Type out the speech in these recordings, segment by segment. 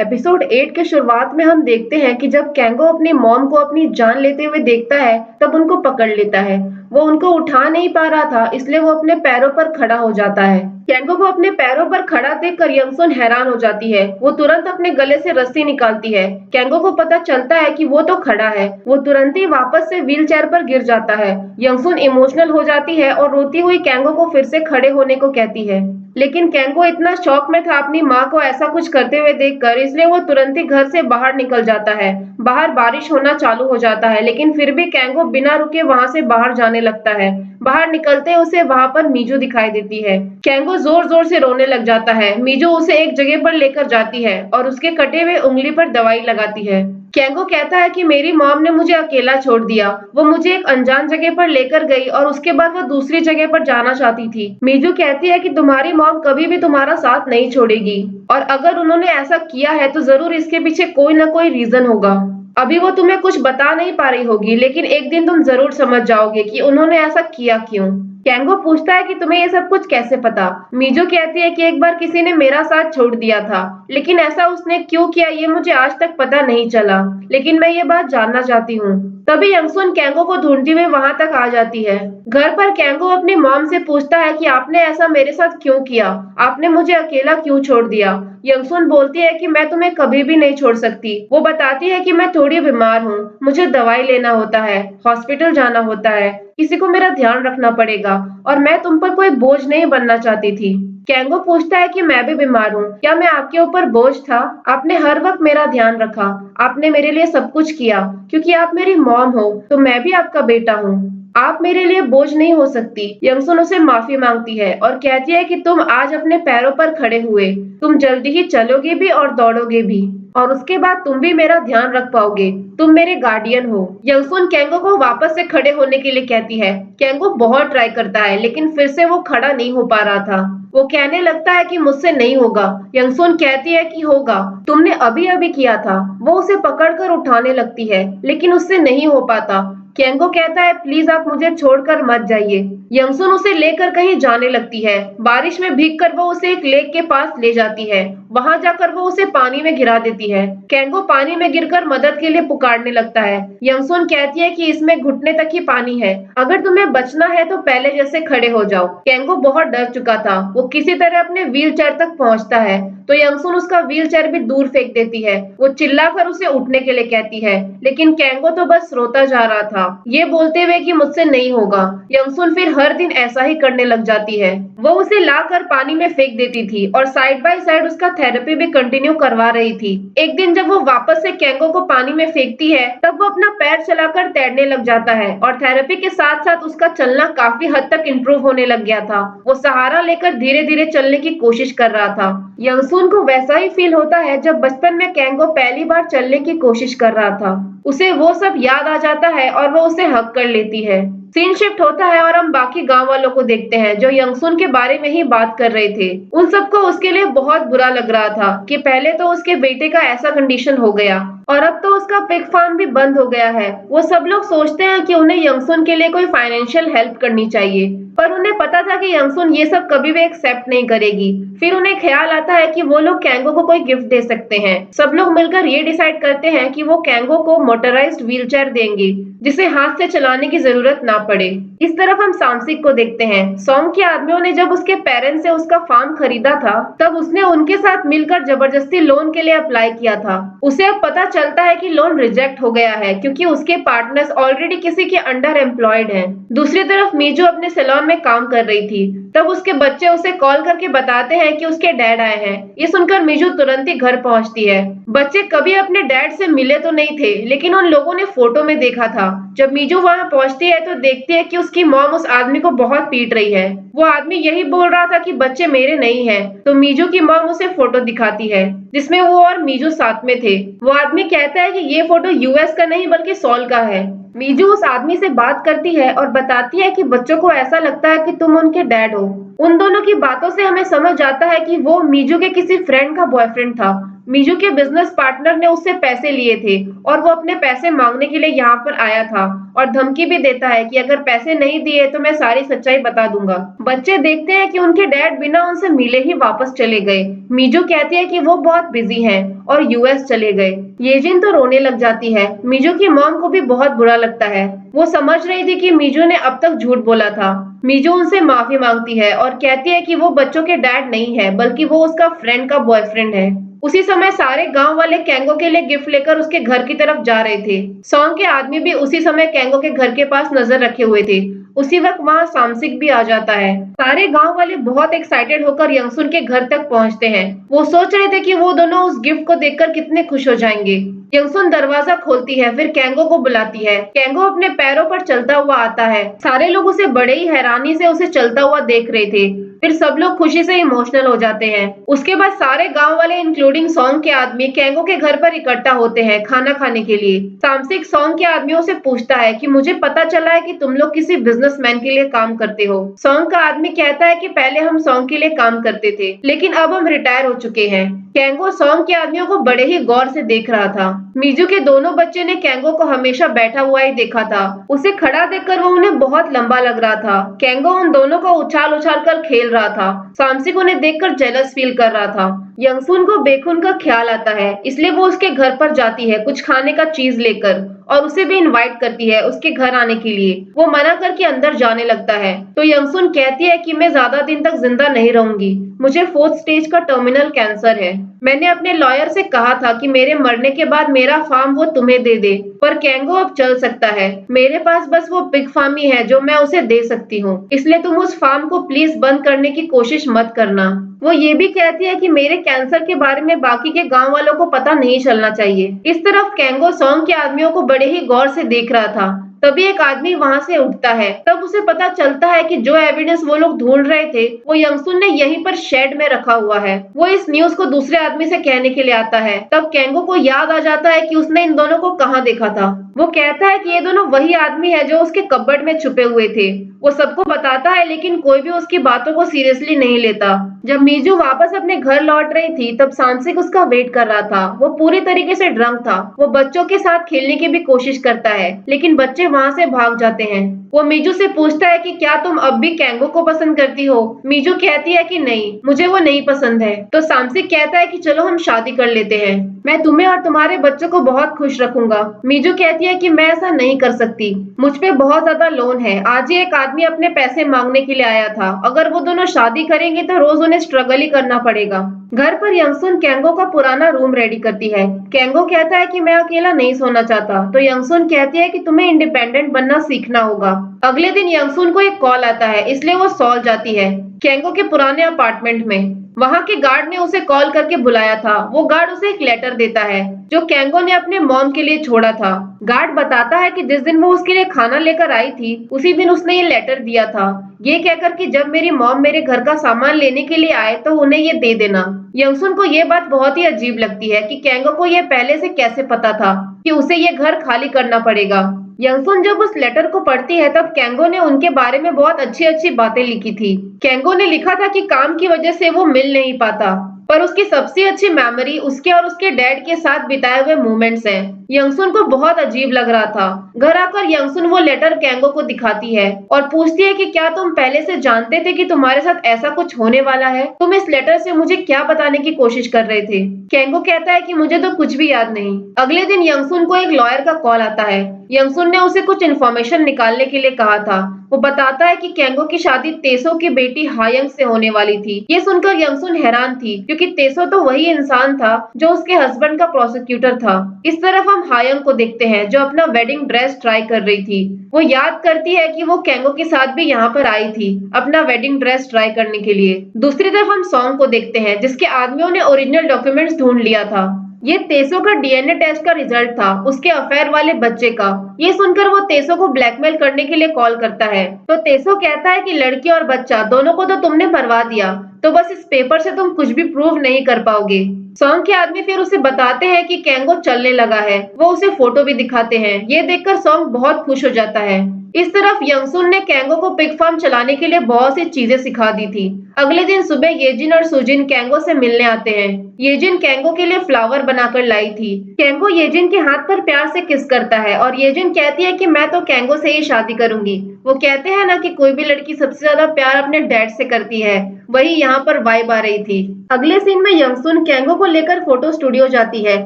Episode 8 के शुरुआत में हम देखते हैं कि जब कैंगो अपनी मॉम को अपनी जान लेते हुए देखता है, तब उनको पकड़ लेता है। वो उनको उठा नहीं पा रहा था, इसलिए वो अपने पैरों पर खड़ा हो जाता है। कैंगो को अपने पैरों पर खड़ा देखकर यंगसुन हैरान हो जाती है। वो तुरंत अपने गले से रस्सी निकालती है। कैंगो को पता चलता है कि वो तो खड़ा है। वो तुरंत ही वापस से व्हील चेयर पर गिर जाता है। यंगसुन इमोशनल हो जाती है और रोती हुई कैंगो को फिर से खड़े होने को कहती है। लेकिन कैंगो इतना शॉक में था अपनी माँ को ऐसा कुछ करते हुए देखकर, इसलिए वो तुरंत ही घर से बाहर निकल जाता है। बाहर बारिश होना चालू हो जाता है, लेकिन फिर भी कैंगो बिना रुके वहां से बाहर जाने लगता है। बाहर निकलते उसे वहां पर मीजू दिखाई देती है। कैंगो जोर जोर से रोने लग जाता है। मीजू उसे एक जगह पर लेकर जाती है और उसके कटे हुए उंगली पर दवाई लगाती है। कैंगो कहता है कि मेरी मॉम ने मुझे अकेला छोड़ दिया। वो मुझे एक अनजान जगह पर लेकर गई और उसके बाद वो दूसरी जगह पर जाना चाहती थी। मीजू कहती है कि तुम्हारी मॉम कभी भी तुम्हारा साथ नहीं छोड़ेगी, और अगर उन्होंने ऐसा किया है तो जरूर इसके पीछे कोई ना कोई रीजन होगा। अभी वो तुम्हें कुछ बता नहीं पा रही होगी, लेकिन एक दिन तुम जरूर समझ जाओगे कि उन्होंने ऐसा किया क्यों। कैंगो पूछता है कि तुम्हें ये सब कुछ कैसे पता। मीजो कहती है कि एक बार किसी ने मेरा साथ छोड़ दिया था, लेकिन ऐसा उसने क्यों किया ये मुझे आज तक पता नहीं चला, लेकिन मैं ये बात जानना चाहती हूँ। तभी यंगसुन कैंगो को ढूंढती हुई वहां तक आ जाती है। घर पर कैंगो अपनी मॉम से पूछता है कि आपने ऐसा मेरे साथ क्यों किया, आपने मुझे अकेला क्यों छोड़ दिया। यंगसुन बोलती है कि मैं तुम्हें कभी भी नहीं छोड़ सकती। वो बताती है कि मैं थोड़ी बीमार हूँ, मुझे दवाई लेना होता है, हॉस्पिटल जाना होता है, किसी को मेरा ध्यान रखना पड़ेगा, और मैं तुम पर कोई बोझ नहीं बनना चाहती थी। कैंगो पूछता है कि मैं भी बीमार हूँ, क्या मैं आपके ऊपर बोझ था? आपने हर वक्त मेरा ध्यान रखा, आपने मेरे लिए सब कुछ किया। क्योंकि आप मेरी मॉम हो तो मैं भी आपका बेटा हूँ। आप मेरे लिए बोझ नहीं हो सकती। यंगसुन उसे माफी मांगती है और कहती है कि तुम आज अपने पैरों पर खड़े हुए, तुम जल्दी ही चलोगे भी और दौड़ोगे भी, और उसके बाद तुम भी मेरा ध्यान रख पाओगे। तुम मेरे गार्डियन हो। यंगसुन कैंगो को वापस से खड़े होने के लिए कहती है। कैंगो बहुत ट्राई करता है, लेकिन फिर से वो खड़ा नहीं हो पा रहा था। वो कहने लगता है कि मुझसे नहीं होगा। यंगसुन कहती है कि होगा, तुमने अभी अभी किया था। वो उसे पकड़कर उठाने लगती है, लेकिन उससे नहीं हो पाता। कैंगो कहता है प्लीज आप मुझे छोड़कर मत जाइए। यंगसुन उसे लेकर कहीं जाने लगती है। बारिश में भीगकर वो उसे एक लेक के पास ले जाती है। वहां जाकर वो उसे पानी में गिरा देती है। कैंगो पानी में गिरकर मदद के लिए पुकारने लगता है। यंगसुन कहती है कि इसमें घुटने तक ही पानी है, अगर तुम्हें बचना है तो पहले जैसे खड़े हो जाओ। कैंगो बहुत डर चुका था। वो किसी तरह अपने व्हील चेयर तक पहुंचता है, तो यंगसुन उसका व्हील चेयर भी दूर फेंक देती है। वो चिल्लाकर उसे उठने के लिए कहती है, लेकिन कैंगो तो बस रोता जा रहा था, ये बोलते हुए कि मुझसे नहीं होगा। यंगसुन फिर हर दिन ऐसा ही करने लग जाती है। वो उसे लाकर पानी में फेंक देती थी और साइड बाय साइड उसका थेरेपी भी कंटिन्यू करवा रही थी। एक दिन जब वो वापस से कैंगो को पानी में फेंकती है, तब वो अपना पैर चलाकर तैरने लग जाता है और थेरेपी के साथ साथ उसका चलना काफी हद तक इम्प्रूव होने लग गया था। वो सहारा लेकर धीरे धीरे चलने की कोशिश कर रहा था। यंगसुन को वैसा ही फील होता है जब बचपन में कैंगो पहली बार चलने की कोशिश कर रहा था। उसे वो सब याद आ जाता है और वो उसे हक कर लेती है। सीन शिफ्ट होता है और हम बाकी गांव वालों को देखते हैं जो यंगसुन के बारे में ही बात कर रहे थे। उन सबको उसके लिए बहुत बुरा लग रहा था कि पहले तो उसके बेटे का ऐसा कंडीशन हो गया और अब तो उसका पिग फार्म भी बंद हो गया है। वो सब लोग सोचते हैं कि उन्हें यंगसुन के लिए कोई फाइनेंशियल हेल्प करनी चाहिए, पर उन्हें पता था कि यंगसुन ये सब कभी भी एक्सेप्ट नहीं करेगी। फिर उन्हें ख्याल आता है कि वो लोग कैंगो को कोई गिफ्ट दे सकते हैं। सब लोग मिलकर ये डिसाइड करते हैं कि वो कैंगो को मोटराइज्ड व्हीलचेयर देंगे, जिसे हाथ से चलाने की जरूरत ना पड़े। इस तरफ हम सामसिक को देखते हैं। सॉन्ग के आदमियों ने जब उसके पेरेंट्स से उसका फार्म खरीदा था, तब उसने उनके साथ मिलकर जबरदस्ती लोन के लिए अप्लाई किया था। उसे अब पता चलता है कि लोन रिजेक्ट हो गया है, क्योंकि उसके पार्टनर्स ऑलरेडी किसी के अंडर एम्प्लॉयड हैं। दूसरी तरफ मीजू अपने सैलून में काम कर रही थी। तब उसके बच्चे उसे कॉल करके बताते हैं कि उसके डैड आए हैं। ये सुनकर मीजू तुरंत ही घर पहुंचती है। बच्चे कभी अपने डैड से मिले तो नहीं थे, लेकिन उन लोगों ने फोटो में देखा था। जब मीजू वहां पहुंचती है तो देखती है कि उसकी मॉम उस आदमी को बहुत पीट रही है। वो आदमी यही बोल रहा था कि बच्चे मेरे नहीं हैं। तो मीजू की मॉम उसे फोटो दिखाती है, जिसमें वो और मीजू साथ में थे। वो आदमी कहता है कि ये फोटो यूएस का नहीं बल्कि सॉल का है। मीजू उस आदमी से बात करती है और बताती है कि बच्चों को ऐसा लगता है कि तुम उनके डैड हो। उन दोनों की बातों से हमें समझ आता है कि वो मीजू के किसी फ्रेंड का बॉयफ्रेंड था। मीजू के बिजनेस पार्टनर ने उससे पैसे लिए थे और वो अपने पैसे मांगने के लिए यहाँ पर आया था और धमकी भी देता है कि अगर पैसे नहीं दिए तो मैं सारी सच्चाई बता दूंगा। बच्चे देखते हैं कि उनके डैड बिना उनसे मिले ही वापस चले गए। मीजू कहती है कि वो बहुत बिजी हैं और यूएस चले गए। येजिन तो रोने लग जाती है। मीजू की मॉम को भी बहुत बुरा लगता है। वो समझ रही थी कि मीजू ने अब तक झूठ बोला था। मीजू उनसे माफी मांगती है और कहती है कि वो बच्चों के डैड नहीं है बल्कि वो उसका फ्रेंड का बॉयफ्रेंड है। उसी समय सारे गांव वाले केंगो के लिए गिफ्ट लेकर उसके घर की तरफ जा रहे थे। सॉन्ग के आदमी भी उसी समय केंगो के घर के पास नजर रखे हुए थे। उसी वक्त वहां सामसिक भी आ जाता है। सारे गांव वाले बहुत एक्साइटेड होकर यंगसुन के घर तक पहुंचते हैं। वो सोच रहे थे कि वो दोनों उस गिफ्ट को देखकर कितने खुश हो जाएंगे। यंगसुन दरवाजा खोलती है, फिर केंगो को बुलाती है। केंगो अपने पैरों पर चलता हुआ आता है। सारे लोग उसे बड़े ही हैरानी से उसे चलता हुआ देख रहे थे। फिर सब लोग खुशी से इमोशनल हो जाते हैं। उसके बाद सारे गांव वाले इंक्लूडिंग सॉन्ग के आदमी केंगो के घर पर इकट्ठा होते हैं खाना खाने के लिए। सामसिक सॉन्ग के आदमियों से पूछता है कि मुझे पता चला है कि तुम लोग किसी बिजनेसमैन के लिए काम करते हो। सॉन्ग का आदमी कहता है कि पहले हम सॉन्ग के लिए काम करते थे लेकिन अब हम रिटायर हो चुके हैं। केंगो सॉन्ग के आदमियों को बड़े ही गौर से देख रहा था। मीजू के दोनों बच्चे ने केंगो को हमेशा बैठा हुआ ही देखा था। उसे खड़ा देखकर वो उन्हें बहुत लंबा लग रहा था। केंगो उन दोनों को उछाल उछाल कर खेल रहा था। सामसिक उन्हें देखकर जेलस फील कर रहा था। यंगसुन को बेखुन का ख्याल आता है, इसलिए वो उसके घर पर जाती है कुछ खाने का चीज लेकर और उसे भी इनवाइट करती है उसके घर आने के लिए। वो मना करके अंदर जाने लगता है तो यंगसुन कहती है कि मैं ज्यादा दिन तक जिंदा नहीं रहूंगी। मुझे 4th स्टेज का टर्मिनल कैंसर है। मैंने अपने लॉयर से कहा था कि मेरे मरने के बाद मेरा फार्म वो तुम्हें दे दे, पर केंगो अब चल सकता है। मेरे पास बस वो पिग फार्म ही है जो मैं उसे दे सकती हूँ, इसलिए तुम उस फार्म को प्लीज बंद करने की कोशिश मत करना। वो ये भी कहती है कि मेरे कैंसर के बारे में बाकी के गांव वालों को पता नहीं चलना चाहिए। इस तरफ केंगो सॉन्ग के आदमियों को बड़े ही गौर से देख रहा था। तभी एक आदमी वहां से उठता है। तब उसे पता चलता है कि जो एविडेंस वो लोग ढूंढ रहे थे वो यंगसुन ने यहीं पर शेड में रखा हुआ है। वो इस न्यूज को दूसरे आदमी से कहने के लिए आता है। तब केंगो को याद आ जाता है कि उसने इन दोनों को कहाँ देखा था। वो कहता है कि ये दोनों वही आदमी है जो उसके कबर्ड में छुपे हुए थे। वो सबको बताता है लेकिन कोई भी उसकी बातों को सीरियसली नहीं लेता। जब मीजू वापस अपने घर लौट रही थी तब सामसिक उसका वेट कर रहा था। वो पूरी तरीके से ड्रंक था। वो बच्चों के साथ खेलने की भी कोशिश करता है लेकिन बच्चे वहां से भाग जाते हैं। वो मीजू से पूछता है कि क्या तुम अब भी केंगो को पसंद करती हो। मीजू कहती है कि नहीं, मुझे वो नहीं पसंद है। तो सामसिक कहता है कि चलो हम शादी कर लेते हैं, मैं तुम्हें और तुम्हारे बच्चों को बहुत खुश रखूंगा। मीजू कहती है कि मैं ऐसा नहीं कर सकती, मुझ पे बहुत ज्यादा लोन है। आज ही एक आदमी अपने पैसे मांगने के लिए आया था। अगर वो दोनों शादी करेंगे तो रोज उन्हें स्ट्रगल ही करना पड़ेगा। घर पर यंगसुन केंगो का पुराना रूम रेडी करती है। केंगो कहता है कि मैं अकेला नहीं सोना चाहता तो यंगसुन कहती है कि तुम्हें इंडिपेंडेंट बनना सीखना होगा। अगले दिन यंगसुन को एक कॉल आता है, इसलिए वो सॉल जाती है केंगो के पुराने अपार्टमेंट में। वहां के गार्ड ने उसे कॉल करके बुलाया था। वो गार्ड उसे एक लेटर देता है जो केंगो ने अपने मॉम के लिए छोड़ा था। गार्ड बताता है कि जिस दिन वो उसके लिए खाना लेकर आई थी उसी दिन उसने ये लेटर दिया था, ये कहकर कि जब मेरी मॉम मेरे घर का सामान लेने के लिए आए तो उन्हें ये दे देना। यंगसुन को ये बात बहुत ही अजीब लगती है कि केंगो को ये पहले से कैसे पता था कि उसे ये घर खाली करना पड़ेगा। यंगसुन जब उस लेटर को पढ़ती है तब केंगो ने उनके बारे में बहुत अच्छी अच्छी बातें लिखी थी। केंगो ने लिखा था कि काम की वजह से वो मिल नहीं पाता, पर उसकी सबसे अच्छी मेमोरी उसके और उसके डैड के साथ बिताए हुए मोमेंट्स हैं। यंगसुन को बहुत अजीब लग रहा था। घर आकर यंगसुन वो लेटर केंगो को दिखाती है और पूछती है कि क्या तुम पहले से जानते थे कि तुम्हारे साथ ऐसा कुछ होने वाला है? तुम इस लेटर से मुझे क्या बताने की कोशिश कर रहे थे? केंगो कहता है कि मुझे तो कुछ भी याद नहीं। अगले दिन यंगसुन को एक लॉयर का कॉल आता है। यंगसुन ने उसे कुछ इन्फॉर्मेशन निकालने के लिए कहा था। वो बताता है कि केंगो की शादी तेसो की बेटी हायंग से होने वाली थी। ये सुनकर यंगसुन हैरान थी क्योंकि तेसो तो वही इंसान था जो उसके हस्बैंड का प्रोसिक्यूटर था। इस तरफ हम हायंग को देखते हैं जो अपना वेडिंग ड्रेस ट्राई कर रही थी। वो याद करती है कि वो केंगो के साथ भी यहाँ पर आई थी अपना वेडिंग ड्रेस ट्राई करने के लिए। दूसरी तरफ हम सॉन्ग को देखते हैं जिसके आदमियों ने ओरिजिनल डॉक्यूमेंट्स ढूंढ लिया था। ये तेसो का डीएनए टेस्ट का रिजल्ट था उसके अफेयर वाले बच्चे का। ये सुनकर वो तेसो को ब्लैकमेल करने के लिए कॉल करता है। तो तेसो कहता है कि लड़की और बच्चा दोनों को तो तुमने मरवा दिया, तो बस इस पेपर से तुम कुछ भी प्रूव नहीं कर पाओगे। सॉन्ग के आदमी फिर उसे बताते हैं कि केंगो चलने लगा है। वो उसे फोटो भी दिखाते हैं। ये देखकर सॉन्ग बहुत खुश हो जाता है। इस तरफ यंगसुन ने कैंगो को पिग फार्म चलाने के लिए बहुत सी चीजें सिखा दी थी। अगले दिन सुबह येजिन और सुजिन कैंगो से मिलने आते हैं। येजिन कैंगो के लिए फ्लावर बनाकर लाई थी। कैंगो येजिन के हाथ पर प्यार से किस करता है और येजिन कहती है कि मैं तो कैंगो से ही शादी करूंगी। वो कहते हैं ना कि कोई भी लड़की सबसे ज्यादा प्यार अपने डैड से करती है, वही यहाँ पर वाइब आ रही थी। अगले सीन में यंगसुन कैंगो को लेकर फोटो स्टूडियो जाती है।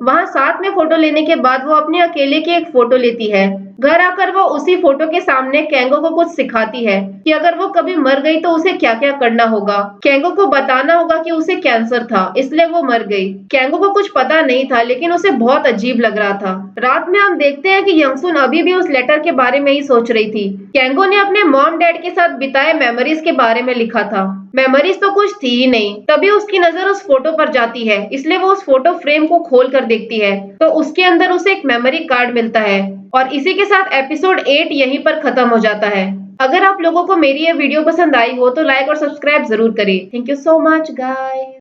वहाँ साथ में फोटो लेने के बाद वो अपने अकेले की एक फोटो लेती है। घर आकर वो उसी फोटो के सामने कैंगो को कुछ सिखाती है कि अगर वो कभी मर गई तो उसे क्या क्या करना होगा। कैंगो को बताना होगा कि उसे कैंसर था, इसलिए वो मर गई। कैंगो को कुछ पता नहीं था, लेकिन उसे बहुत अजीब लग रहा था। रात में हम देखते हैं कि यंगसुन अभी भी उस लेटर के बारे में ही सोच रही थी। कैंगो ने अपने मॉम डैड के साथ बिताए मेमोरीज के बारे में लिखा था। मेमोरीज तो कुछ थी ही नहीं। तभी उसकी नजर उस फोटो पर जाती है, इसलिए वो उस फोटो फ्रेम को खोल कर देखती है तो उसके अंदर उसे एक मेमोरी कार्ड मिलता है। और इसी के साथ एपिसोड 8 यहीं पर खत्म हो जाता है। अगर आप लोगों को मेरी ये वीडियो पसंद आई हो तो लाइक और सब्सक्राइब जरूर करें। Thank you so much guys.